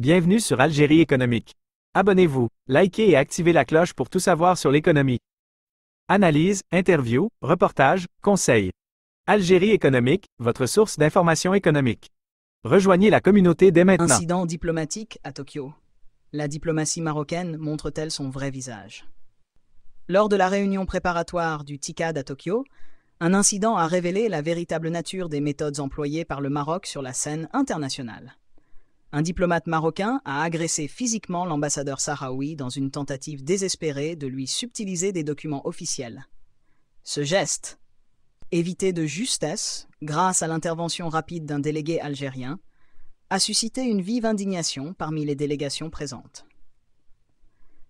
Bienvenue sur Algérie économique. Abonnez-vous, likez et activez la cloche pour tout savoir sur l'économie. Analyse, interview, reportage, conseils. Algérie économique, votre source d'information économique. Rejoignez la communauté dès maintenant. Incident diplomatique à Tokyo. La diplomatie marocaine montre-t-elle son vrai visage? Lors de la réunion préparatoire du TICAD à Tokyo, un incident a révélé la véritable nature des méthodes employées par le Maroc sur la scène internationale. Un diplomate marocain a agressé physiquement l'ambassadeur sahraoui dans une tentative désespérée de lui subtiliser des documents officiels. Ce geste, évité de justesse grâce à l'intervention rapide d'un délégué algérien, a suscité une vive indignation parmi les délégations présentes.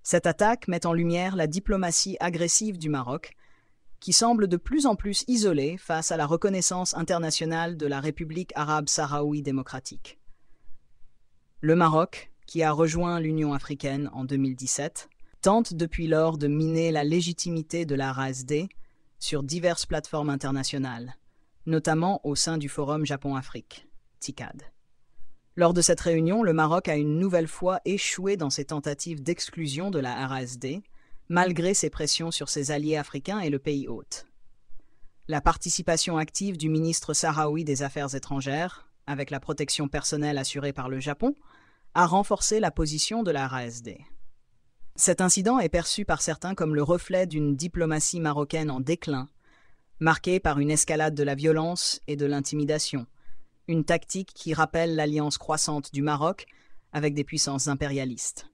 Cette attaque met en lumière la diplomatie agressive du Maroc, qui semble de plus en plus isolée face à la reconnaissance internationale de la République arabe sahraoui démocratique. Le Maroc, qui a rejoint l'Union africaine en 2017, tente depuis lors de miner la légitimité de la RASD sur diverses plateformes internationales, notamment au sein du Forum Japon-Afrique, TICAD. Lors de cette réunion, le Maroc a une nouvelle fois échoué dans ses tentatives d'exclusion de la RASD, malgré ses pressions sur ses alliés africains et le pays hôte. La participation active du ministre sahraoui des Affaires étrangères, avec la protection personnelle assurée par le Japon, a renforcé la position de la RASD. Cet incident est perçu par certains comme le reflet d'une diplomatie marocaine en déclin, marquée par une escalade de la violence et de l'intimidation, une tactique qui rappelle l'alliance croissante du Maroc avec des puissances impérialistes.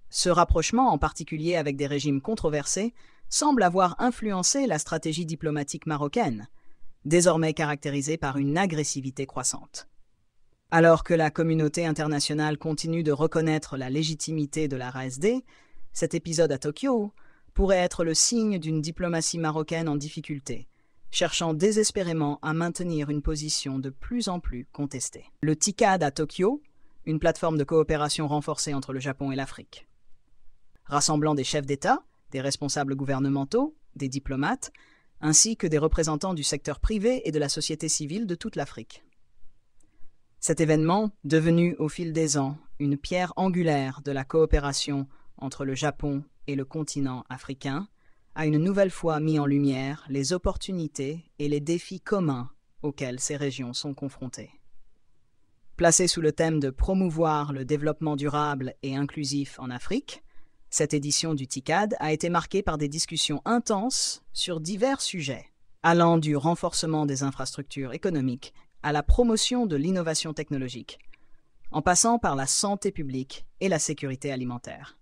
Ce rapprochement, en particulier avec des régimes controversés, semble avoir influencé la stratégie diplomatique marocaine, désormais caractérisée par une agressivité croissante. Alors que la communauté internationale continue de reconnaître la légitimité de la RASD, cet épisode à Tokyo pourrait être le signe d'une diplomatie marocaine en difficulté, cherchant désespérément à maintenir une position de plus en plus contestée. Le TICAD à Tokyo, une plateforme de coopération renforcée entre le Japon et l'Afrique. Rassemblant des chefs d'État, des responsables gouvernementaux, des diplomates, ainsi que des représentants du secteur privé et de la société civile de toute l'Afrique. Cet événement, devenu au fil des ans une pierre angulaire de la coopération entre le Japon et le continent africain, a une nouvelle fois mis en lumière les opportunités et les défis communs auxquels ces régions sont confrontées. Placée sous le thème de promouvoir le développement durable et inclusif en Afrique, cette édition du TICAD a été marquée par des discussions intenses sur divers sujets, allant du renforcement des infrastructures économiques à la promotion de l'innovation technologique, en passant par la santé publique et la sécurité alimentaire.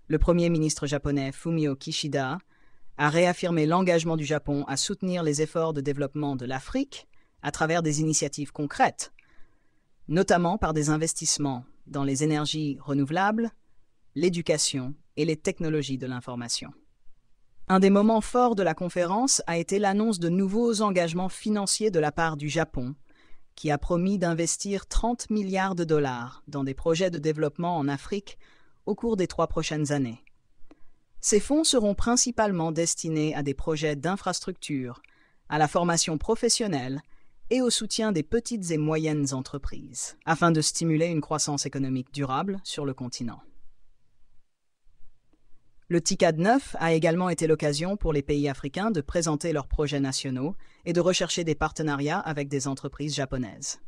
Le Premier ministre japonais Fumio Kishida a réaffirmé l'engagement du Japon à soutenir les efforts de développement de l'Afrique à travers des initiatives concrètes, notamment par des investissements dans les énergies renouvelables, l'éducation et les technologies de l'information. Un des moments forts de la conférence a été l'annonce de nouveaux engagements financiers de la part du Japon, qui a promis d'investir 30 milliards de dollars dans des projets de développement en Afrique au cours des 3 prochaines années. Ces fonds seront principalement destinés à des projets d'infrastructure, à la formation professionnelle et au soutien des petites et moyennes entreprises, afin de stimuler une croissance économique durable sur le continent. Le TICAD 9 a également été l'occasion pour les pays africains de présenter leurs projets nationaux et de rechercher des partenariats avec des entreprises japonaises.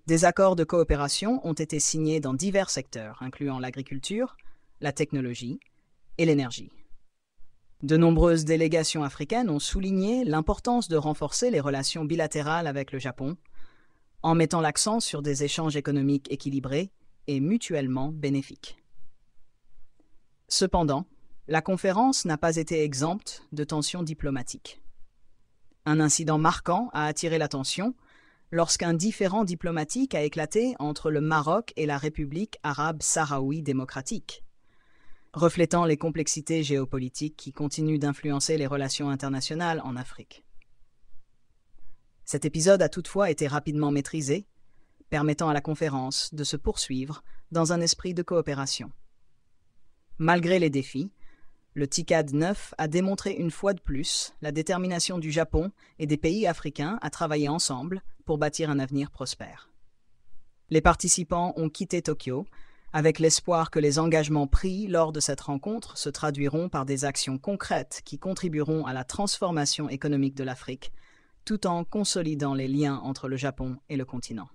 Des accords de coopération ont été signés dans divers secteurs, incluant l'agriculture, la technologie et l'énergie. De nombreuses délégations africaines ont souligné l'importance de renforcer les relations bilatérales avec le Japon, en mettant l'accent sur des échanges économiques équilibrés et mutuellement bénéfiques. Cependant, la conférence n'a pas été exempte de tensions diplomatiques. Un incident marquant a attiré l'attention lorsqu'un différend diplomatique a éclaté entre le Maroc et la République arabe sahraoui démocratique, reflétant les complexités géopolitiques qui continuent d'influencer les relations internationales en Afrique. Cet épisode a toutefois été rapidement maîtrisé, permettant à la conférence de se poursuivre dans un esprit de coopération. Malgré les défis, le TICAD 9 a démontré une fois de plus la détermination du Japon et des pays africains à travailler ensemble pour bâtir un avenir prospère. Les participants ont quitté Tokyo, avec l'espoir que les engagements pris lors de cette rencontre se traduiront par des actions concrètes qui contribueront à la transformation économique de l'Afrique, tout en consolidant les liens entre le Japon et le continent.